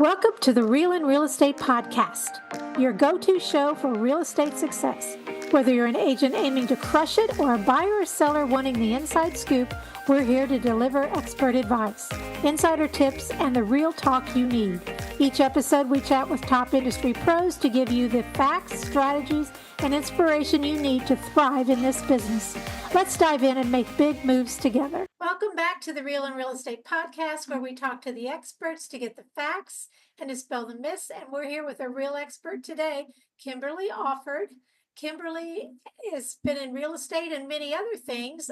Welcome to the Real in Real Estate Podcast, your go-to show for real estate success. Whether you're an agent aiming to crush it or a buyer or seller wanting the inside scoop, we're here to deliver expert advice, insider tips, and the real talk you need. Each episode, we chat with top industry pros to give you the facts, strategies, and inspiration you need to thrive in this business. Let's dive in and make big moves together. Welcome back to the Real in Real Estate Podcast, where we talk to the experts to get the facts and dispel the myths. And we're here with a real expert today, Kimberly Offord. Kimberly has been in real estate and many other things.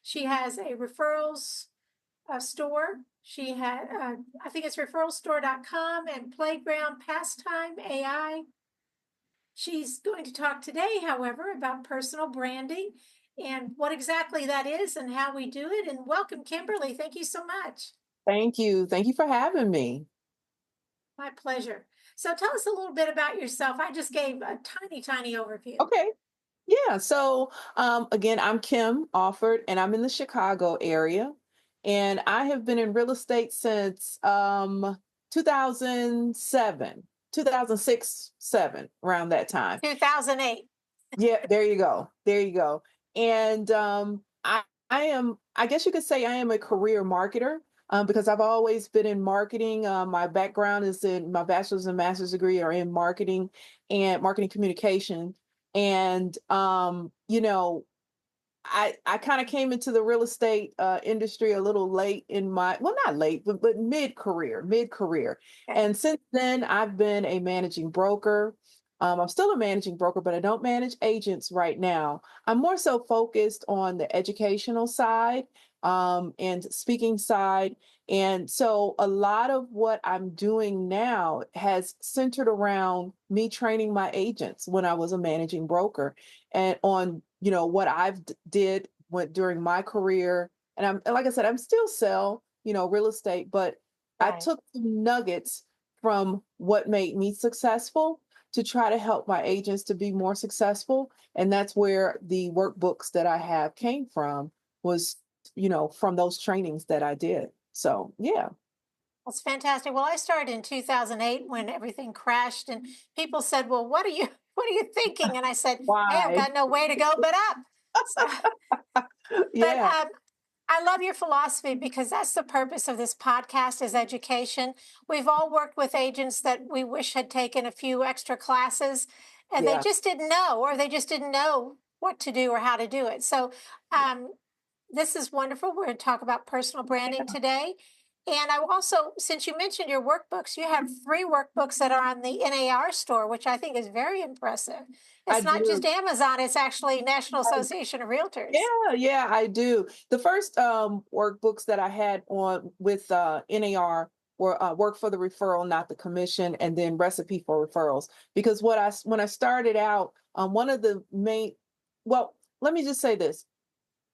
She has a referrals store. She had, I think it's referralstore.com and Playground Pastime AI. She's going to talk today, however, about personal branding and what exactly that is and how we do it. And welcome, Kimberly. Thank you so much. Thank you. Thank you for having me. My pleasure. So tell us a little bit about yourself. I just gave a tiny overview. Okay. Yeah. So again, I'm Kim Offord, and I'm in the Chicago area. And I have been in real estate since 2007, 2006, 7, around that time. 2008. Yeah, there you go. There you go. And I guess you could say I am a career marketer because I've always been in marketing. My background is in my bachelor's and master's degree are in marketing and marketing communication. And, I kind of came into the real estate industry a little late in well, not late, but mid-career. Okay. And since then, I've been a managing broker. I'm still a managing broker, but I don't manage agents right now. I'm more so focused on the educational side and speaking side. And so a lot of what I'm doing now has centered around me training my agents when I was a managing broker and on, what I've did during my career. And like I said, I'm still sell, real estate, but I Right. took some nuggets from what made me successful to try to help my agents to be more successful. And that's where the workbooks that I have came from was, from those trainings that I did. So, yeah. That's fantastic. Well, I started in 2008 when everything crashed and people said, well, what are you thinking? And I said, hey, I've Why? got no way to go but up. So, but Yeah. I love your philosophy because that's the purpose of this podcast is education. We've all worked with agents that we wish had taken a few extra classes and they Yeah. just didn't know, or they just didn't know what to do or how to do it. So this is wonderful. We're going to talk about personal branding today. And I also, since you mentioned your workbooks, you have 3 workbooks that are on the NAR store, which I think is very impressive. I It's not just do. Amazon, it's actually National Association of Realtors. Yeah, I do. The first workbooks that I had on with NAR were Work for the Referral, Not the Commission, and then Recipe for Referrals. Because when I started out, one of the main, well, let me just say this: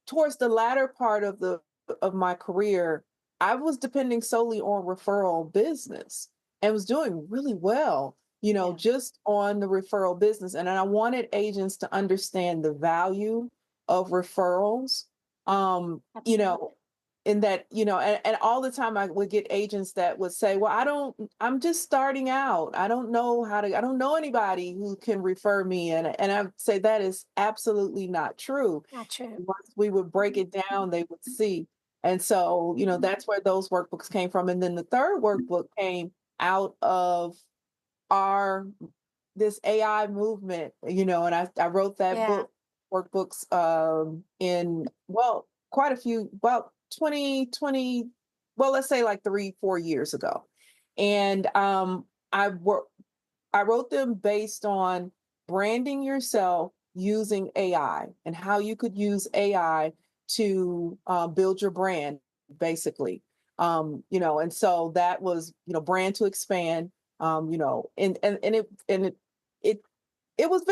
towards the latter part of my career, I was depending solely on referral business and was doing really well, Yeah, just on the referral business. And I wanted agents to understand the value of referrals. absolutely. In that, and all the time I would get agents that would say, well, I'm just starting out. I don't know anybody who can refer me. And I would say that is absolutely not true. Not true. Once we would break it down, they would see. And so, that's where those workbooks came from. And then the third workbook came out of our this AI movement, and I wrote that Yeah. workbooks in quite a few, about 2020, well, let's say like 3-4 years ago. And I work I wrote them based on branding yourself using AI and how you could use AI to build your brand, basically. And so that was, brand to expand. And it was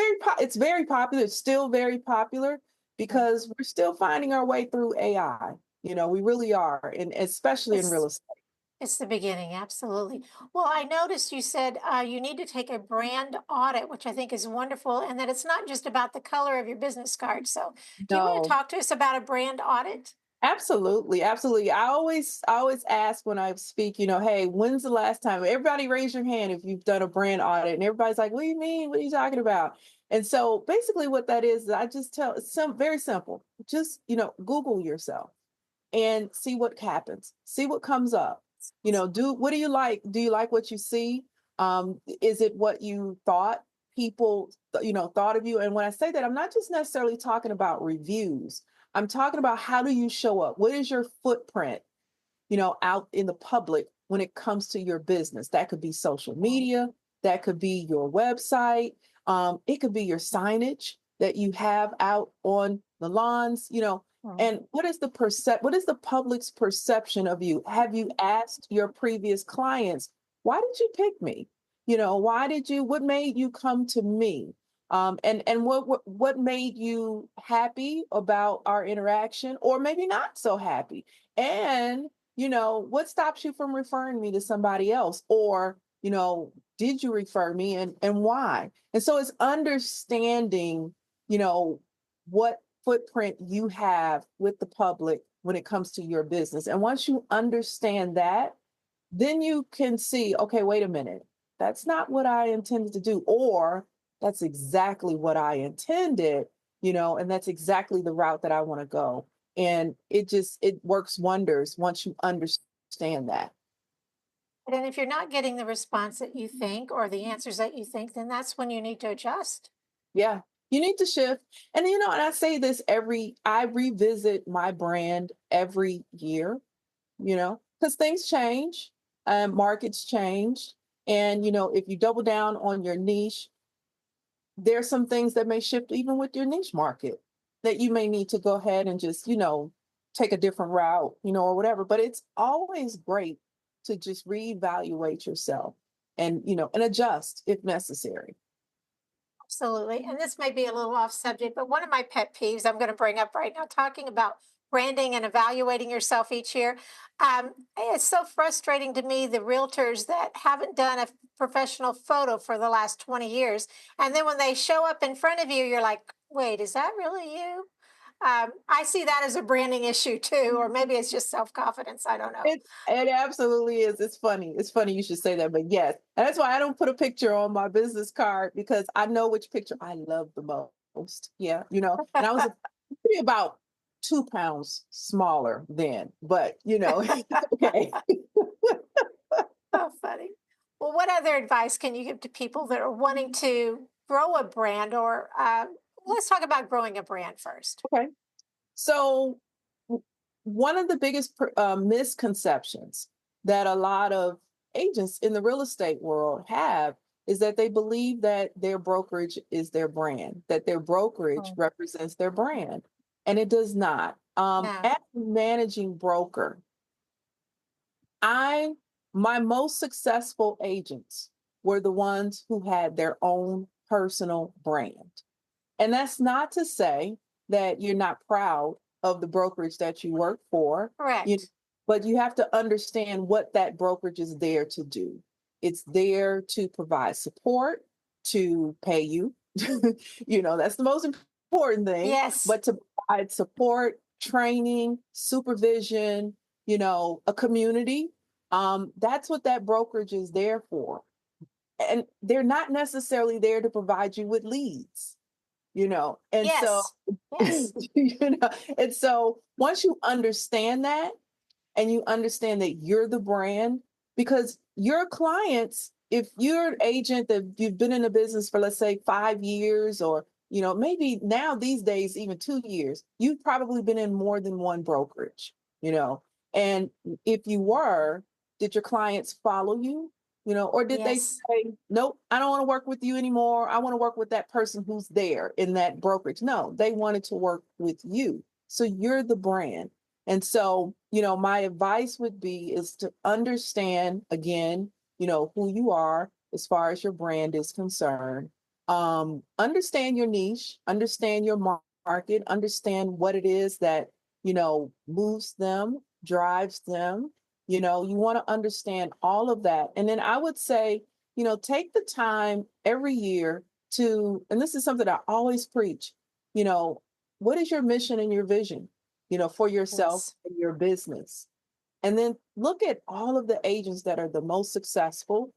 it's very popular. It's still very popular because we're still finding our way through AI. We really are, and especially in real It's estate. it's the beginning, absolutely. Well, I noticed you said you need to take a brand audit, which I think is wonderful, and that it's not just about the color of your business card. So, do you want to No. talk to us about a brand audit? Absolutely, absolutely. I always ask when I speak, hey, when's the last time? Everybody raise your hand if you've done a brand audit. And everybody's like, what do you mean? What are you talking about? And so basically what that is I just tell it's some very simple. Just, Google yourself and see what happens. See what comes up. Do what do you like? Do you like what you see? Is it what you thought people, thought of you? And when I say that, I'm not just necessarily talking about reviews. I'm talking about how do you show up? What is your footprint? Out in the public when it comes to your business. That could be social media, that could be your website, it could be your signage that you have out on the lawns. Mhm. And what is the public's perception of you? Have you asked your previous clients, why did you pick me? What made you come to me? And what made you happy about our interaction, or maybe not so happy? And what stops you from referring me to somebody else? Or, did you refer me, and why? And so it's understanding, you know, what footprint you have with the public when it comes to your business. And once you understand that, then you can see, okay, wait a minute, that's not what I intended to do, or that's exactly what I intended, and that's exactly the route that I want to go. And it works wonders once you understand that. And if you're not getting the response that you think or the answers that you think, then that's when you need to adjust. Yeah, you need to shift. And I say this I revisit my brand every year, because things change, markets change. And, if you double down on your niche, there's some things that may shift even with your niche market that you may need to go ahead and just, take a different route, or whatever. But it's always great to just reevaluate yourself and adjust if necessary. Absolutely. And this may be a little off subject, but one of my pet peeves I'm going to bring up right now, talking about branding and evaluating yourself each year. It's so frustrating to me, the realtors that haven't done a professional photo for the last 20 years. And then when they show up in front of you, you're like, wait, is that really you? I see that as a branding issue too, or maybe it's just self confidence. I don't know. It absolutely is. It's funny. It's funny you should say that, but yes. And that's why I don't put a picture on my business card, because I know which picture I love the most. Yeah, and I was probably about 2 pounds smaller then, but it's okay. Oh, funny. Well, what other advice can you give to people that are wanting to grow a brand or let's talk about growing a brand first. Okay. So one of the biggest misconceptions that a lot of agents in the real estate world have is that they believe that their brokerage is their brand, that their brokerage Mm. represents their brand, and it does not. No. As a managing broker, I my most successful agents were the ones who had their own personal brand. And that's not to say that you're not proud of the brokerage that you work for, you, Correct. but you have to understand what that brokerage is there to do. It's there to provide support, to pay you. That's the most important thing, Yes. but to provide support, training, supervision, a community. That's what that brokerage is there for. And they're not necessarily there to provide you with leads, and so Yes. Yes. and so once you understand that, and you understand that you're the brand, because your clients, if you're an agent that you've been in the business for, let's say, 5 years, or maybe now these days even 2 years, you've probably been in more than one brokerage, you know and if you were, did your clients follow you, or did they Yes. say, nope, I don't want to work with you anymore, I want to work with that person who's there in that brokerage? No, they wanted to work with you, so you're the brand. And so, my advice would be is to understand again, who you are as far as your brand is concerned. Understand your niche, understand your market, understand what it is that, moves them, drives them. You want to understand all of that. And then I would say, take the time every year to, and this is something I always preach, you know, what is your mission and your vision? for yourself Yes. and your business. And then look at all of the agents that are the most successful.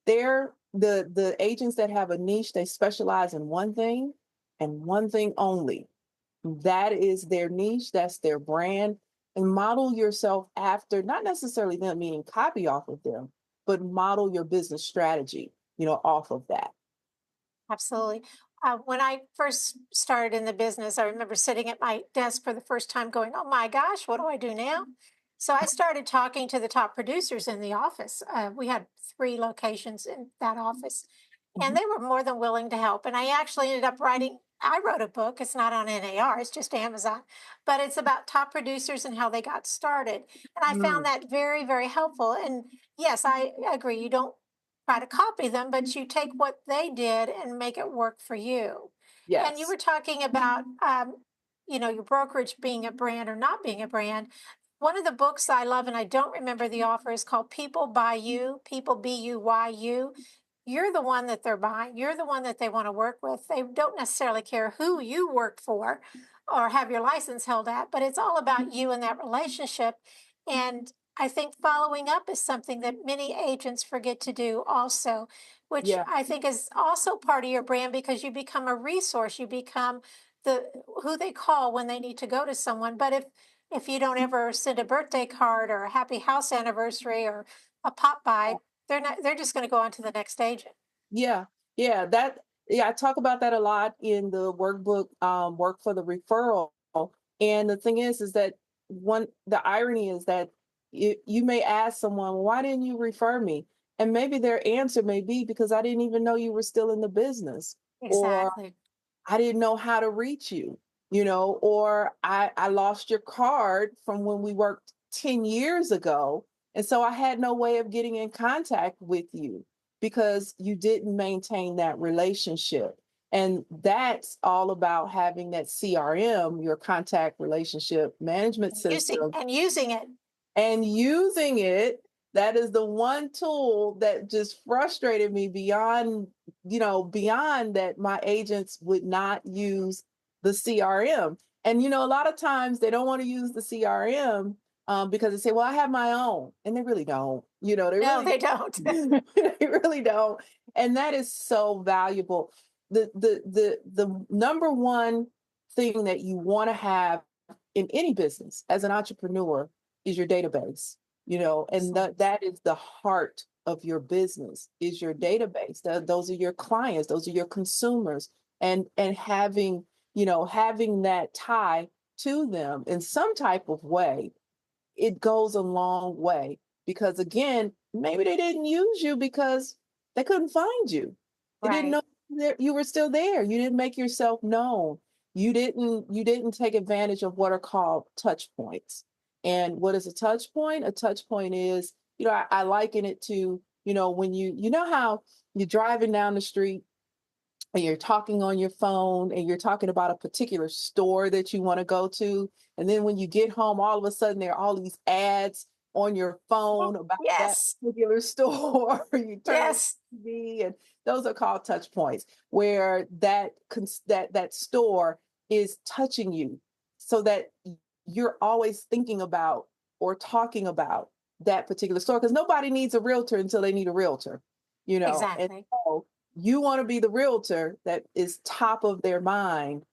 They're the agents that have a niche, they specialize in one thing and one thing only. That is their niche, that's their brand. And model yourself after, not necessarily them, meaning copy off of them, but model your business strategy, off of that. Absolutely. When I first started in the business, I remember sitting at my desk for the first time going, oh my gosh, what do I do now? So I started talking to the top producers in the office. We had three locations in that office, and Mhm. they were more than willing to help. And I actually ended up writing, I wrote a book. It's not on NAR, it's just Amazon, but it's about top producers and how they got started. And I found Mm, that very, very helpful. And yes, I agree. You don't try to copy them, but you take what they did and make it work for you. And you yes. were talking about, your brokerage being a brand or not being a brand. One of the books I love, and I don't remember the author, is called People Buy You, People BUYU. You're the one that they're buying. You're the one that they want to work with. They don't necessarily care who you work for or have your license held at, but it's all about you and that relationship. And I think following up is something that many agents forget to do also, which Yeah. I think is also part of your brand because you become a resource. You become the who they call when they need to go to someone. But if you don't ever send a birthday card or a happy house anniversary or a pop by, they're just going to go on to the next agent. Yeah, yeah, I talk about that a lot in the workbook, Work for the Referral. And the thing is that the irony is that you may ask someone, why didn't you refer me? And maybe their answer may be because I didn't even know you were still in the business, or Exactly. I didn't know how to reach you, or I lost your card from when we worked 10 years ago. And so I had no way of getting in contact with you because you didn't maintain that relationship. And that's all about having that CRM, your contact relationship management Using system, and using it. and using it. That is the one tool that just frustrated me beyond that my agents would not use the CRM. And a lot of times they don't want to use the CRM, because they say, well, I have my own, and they really don't. They No, really they don't. they really don't. And that is so valuable. The number one thing that you want to have in any business as an entrepreneur is your database, and Excellent. that is the heart of your business is your database. Those are your clients, those are your consumers, and having that tie to them in some type of way, it goes a long way, because again, maybe they didn't use you because they couldn't find you. They didn't Right. know you were still there. You didn't make yourself known. You didn't take advantage of what are called touch points. And what is a touch point? A touch point is, I liken it to, when you know how you're driving down the street and you're talking on your phone and you're talking about a particular store that you want to go to. And then when you get home, all of a sudden there are all these ads on your phone about that Yes. particular store. You turn on Yes. the TV, and those are called touch points, where that store is touching you, so that you're always thinking about or talking about that particular store, because nobody needs a realtor until they need a realtor, and Exactly. so you want to be the realtor that is top of their mind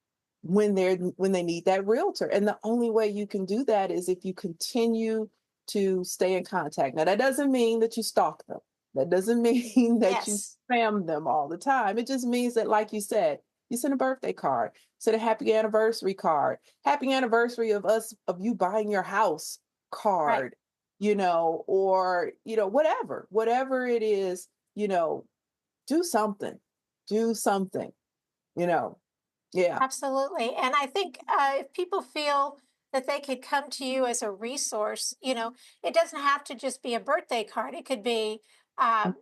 when they need that realtor. And the only way you can do that is if you continue to stay in contact. Now that doesn't mean that you stalk them. That doesn't mean that you Yes. spam them all the time. It just means that, like you said, you send a birthday card, send a happy anniversary card, happy anniversary of you buying your house Right. card, or whatever it is, you know, do something. Do something, you know. Yeah. Absolutely. And I think if people feel that they could come to you as a resource, it doesn't have to just be a birthday card. It could be, uh,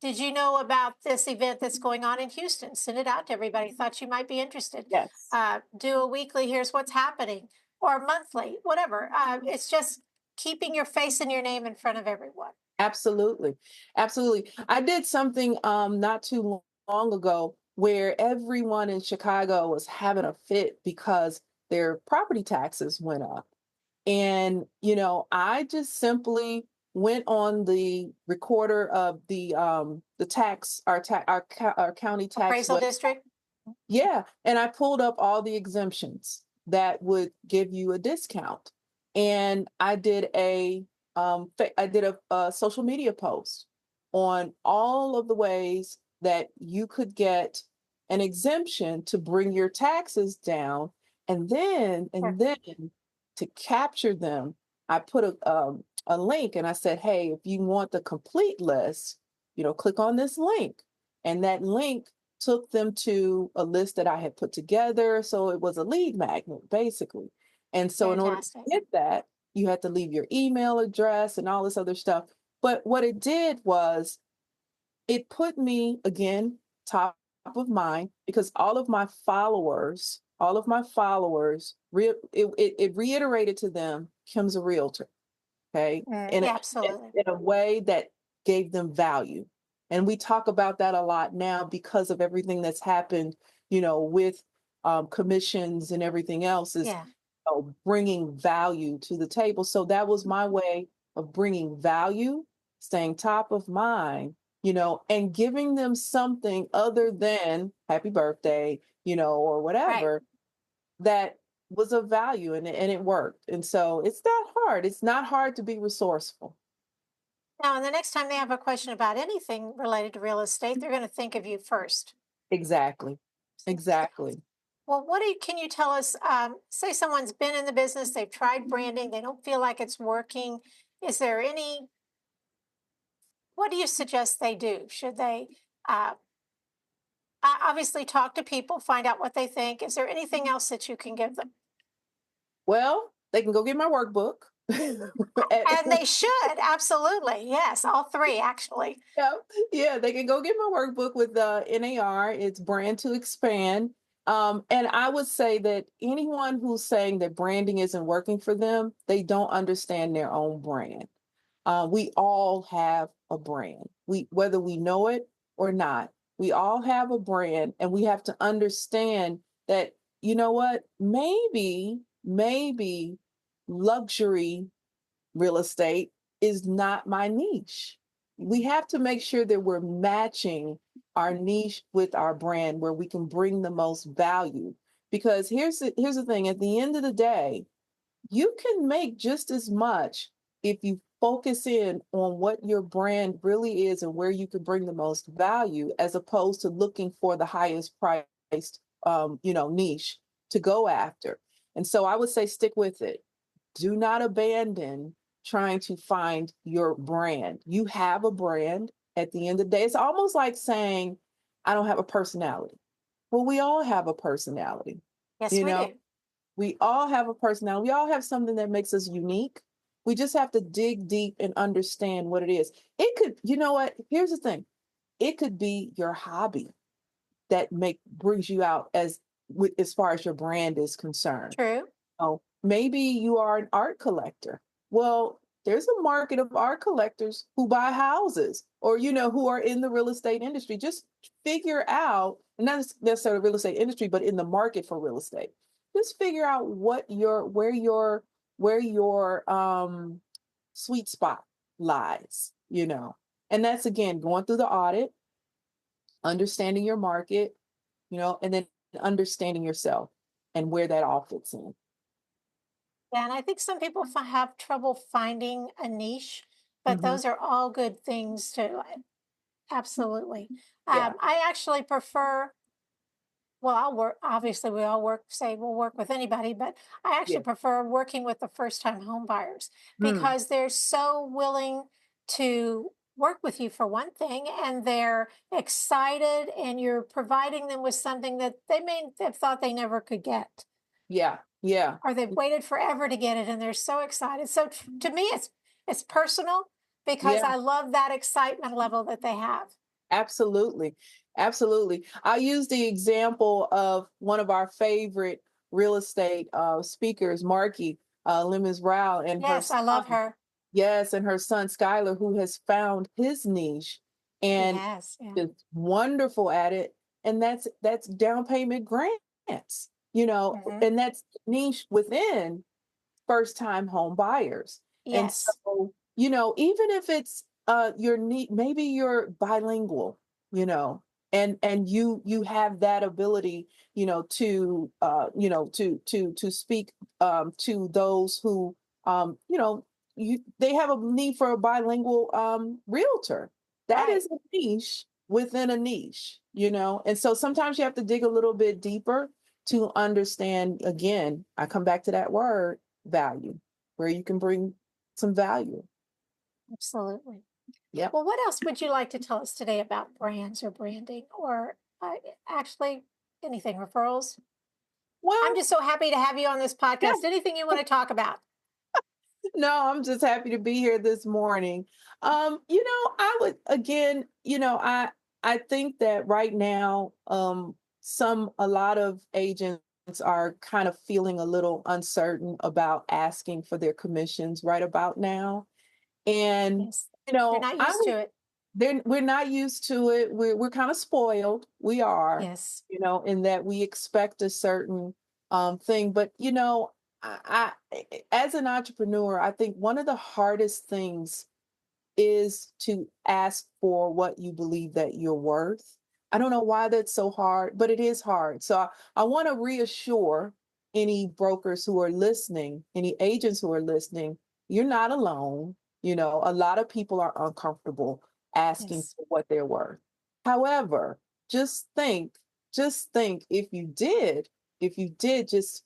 did you know about this event that's going on in Houston? Send it out to everybody. Thought you might be interested. Yes. Do a weekly, here's what's happening, or monthly, whatever. It's just keeping your face and your name in front of everyone. Absolutely. Absolutely. I did something not too long ago where everyone in Chicago was having a fit because their property taxes went up. And, I just simply went on the recorder of the tax, our county tax Appraisal web. district? Yeah, and I pulled up all the exemptions that would give you a discount. And I did a social media post on all of the ways that you could get an exemption to bring your taxes down. And then to capture them, I put a link and I said, hey, if you want the complete list, click on this link. And that link took them to a list that I had put together. So it was a lead magnet, basically. And so, in order to Fantastic. get that, you had to leave your email address and all this other stuff. But what it did was it put me again top of mind because it reiterated to them, Kim's a realtor. Okay. Yeah, absolutely. In a way that gave them value. And we talk about that a lot now because of everything that's happened, with commissions and everything else is Yeah. bringing value to the table. So that was my way of bringing value, staying top of mind, and giving them something other than happy birthday, or Right. whatever that was of value, and it worked. And so it's not hard. It's not hard to be resourceful. Now, and the next time they have a question about anything related to real estate, they're going to think of you first. Exactly. Exactly. Well, can you tell us? Say someone's been in the business, they've tried branding, they don't feel like it's working. Is there what do you suggest they do? Should they uh, obviously talk to people, find out what they think? Is there anything else that you can give them? Well, they can go get my workbook. And they should, absolutely. Yes, all three, actually. Yeah, yeah, they can go get my workbook with the NAR. It's Brand to Expand. And I would say that anyone who's saying that branding isn't working for them, they don't understand their own brand. We all have a brand. Whether we know it or not, we all have a brand, and we have to understand that, you know what, maybe luxury real estate is not my niche. We have to make sure that we're matching our niche with our brand where we can bring the most value. Because here's the thing, at the end of the day, you can make just as much if you focus in on what your brand really is and where you can bring the most value as opposed to looking for the highest priced niche to go after. And so I would say stick with it. Do not abandon trying to find your brand. You have a brand. At the end of the day, it's almost like saying I don't have a personality. Well, we all have a personality. Yes, you we know do. we all have a personality. We all have something that makes us unique. We just have to dig deep and understand what it is. It could, you know what? Here's the thing. It could be your hobby that brings you out as far as your brand is concerned. True. Oh, maybe you are an art collector. Well, there's a market of art collectors who buy houses or, who are in the real estate industry. Just figure out, not necessarily real estate industry, but in the market for real estate. Just figure out where your sweet spot lies. And that's again going through the audit, understanding your market, and then understanding yourself and where that all fits in. Yeah, and I think some people have trouble finding a niche, but Mhm. those are all good things to absolutely. Yeah. I actually prefer, well, I'll work, obviously, we all work, say we'll work with anybody, but I Yeah. actually prefer working with the first time home buyers Mm. because they're so willing to work with you for one thing, and they're excited, and you're providing them with something that they may have thought they never could get, Yeah. Yeah. or they've waited forever to get it, and they're so excited. So to me, it's personal because Yeah. I love that excitement level that they have. Absolutely. Absolutely. I use the example of one of our favorite real estate speakers, Marky Lemons Rao, and her Yes, I love son. her. Yes, and her son Skylar, who has found his niche He and has, yeah. is wonderful at it. And that's down payment grants. Mhm. and that's niche within first time home buyers. And Yes. so, even if it's your need, maybe you're bilingual, you know, and you have that ability, to speak to those who they have a need for a bilingual realtor. That Right. is a niche within a niche, and so sometimes you have to dig a little bit deeper to understand. Again, I come back to that word, value, where you can bring some value. Absolutely. Yep. Well, what else would you like to tell us today about brands or branding or actually anything, referrals? I'm Well, just so happy to have you on this yeah. podcast. Anything you want to talk about? No, I'm just happy to be here this morning. I would again, I think that right now, a lot of agents are kind of feeling a little uncertain about asking for their commissions right about now. And, Yes. They're not I used would to it. we're not used to it. We're kind of spoiled. We are, Yes. in that we expect a certain thing. But as an entrepreneur, I think one of the hardest things is to ask for what you believe that you're worth. I don't know why that's so hard, but it is hard. So I want to reassure any brokers who are listening, any agents who are listening, you're not alone. A lot of people are uncomfortable asking Yes. for what they're worth. However, just think, if you did just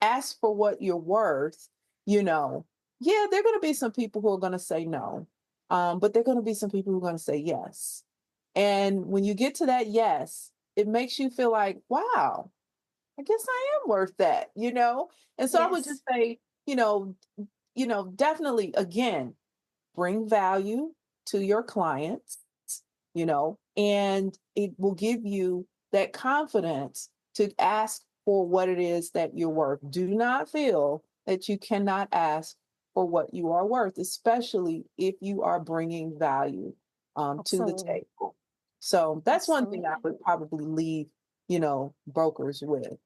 ask for what you're worth, you know, yeah, there are going to be some people who are going to say no, but there are going to be some people who are going to say yes. And when you get to that yes, it makes you feel like, wow, I guess I am worth that. And so I would Yes. just say, you know, definitely again, bring value to your clients, and it will give you that confidence to ask for what it is that you're worth. Do not feel that you cannot ask for what you are worth, especially if you are bringing value to the Absolutely. table. So that's one thing I Absolutely. would probably leave, brokers with.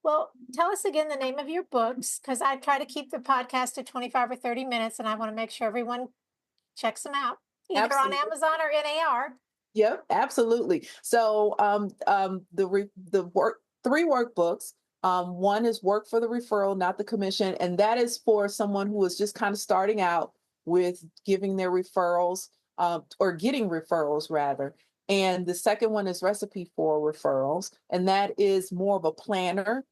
Well, tell us again the name of your books because I try to keep the podcast to 25 or 30 minutes and I want to make sure everyone checks them out either on Absolutely. Amazon or NAR. Yep, absolutely. So, the work three workbooks. One is work for the referral, not the commission, and that is for someone who is just kind of starting out with giving their referrals, or getting referrals rather. And the second one is recipe for referrals, and that is more of a planner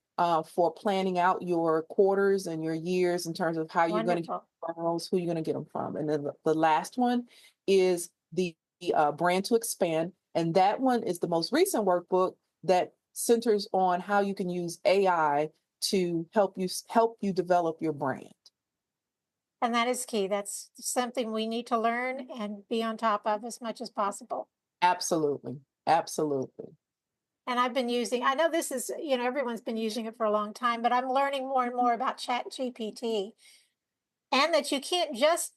for planning out your quarters and your years in terms of how you're going to get Wonderful. referrals, who you're going to get them from. And then the last one is the brand to expand. And that one is the most recent workbook that centers on how you can use AI to help you develop your brand. And that is key. That's something we need to learn and be on top of as much as possible. Absolutely. Absolutely. And I've been using, I know this is, everyone's been using it for a long time, but I'm learning more and more about Chat GPT and that you can't just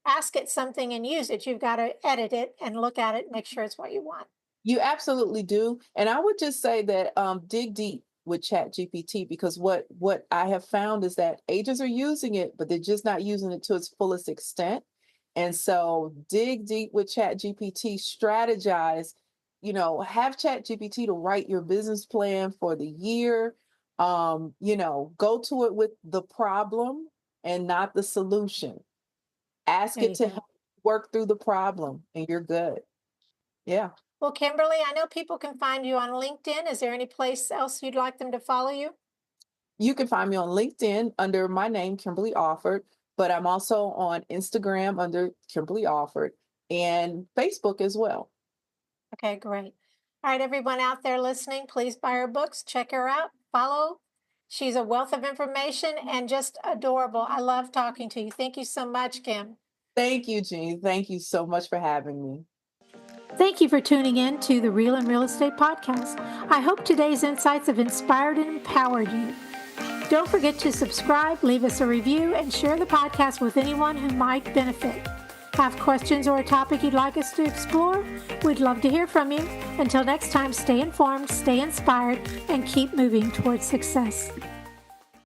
ask it something and use it. You've got to edit it and look at it and make sure it's what you want. You absolutely do. And I would just say that dig deep with Chat GPT, because what I have found is that agents are using it, but they're just not using it to its fullest extent. And so dig deep with Chat GPT, strategize, have Chat GPT to write your business plan for the year. Go to it with the problem and not the solution. Ask There it you to go. help work through the problem and you're good. Yeah. Well, Kimberly, I know people can find you on LinkedIn. Is there any place else you'd like them to follow you? You can find me on LinkedIn under my name, Kimberly Offord, but I'm also on Instagram under Kimberly Offord and Facebook as well. Okay, great. All right, everyone out there listening, please buy her books, check her out, follow. She's a wealth of information and just adorable. I love talking to you. Thank you so much, Kim. Thank you, Jean. Thank you so much for having me. Thank you for tuning in to the Real and Real Estate Podcast. I hope today's insights have inspired and empowered you. Don't forget to subscribe, leave us a review, and share the podcast with anyone who might benefit. Have questions or a topic you'd like us to explore? We'd love to hear from you. Until next time, stay informed, stay inspired, and keep moving towards success.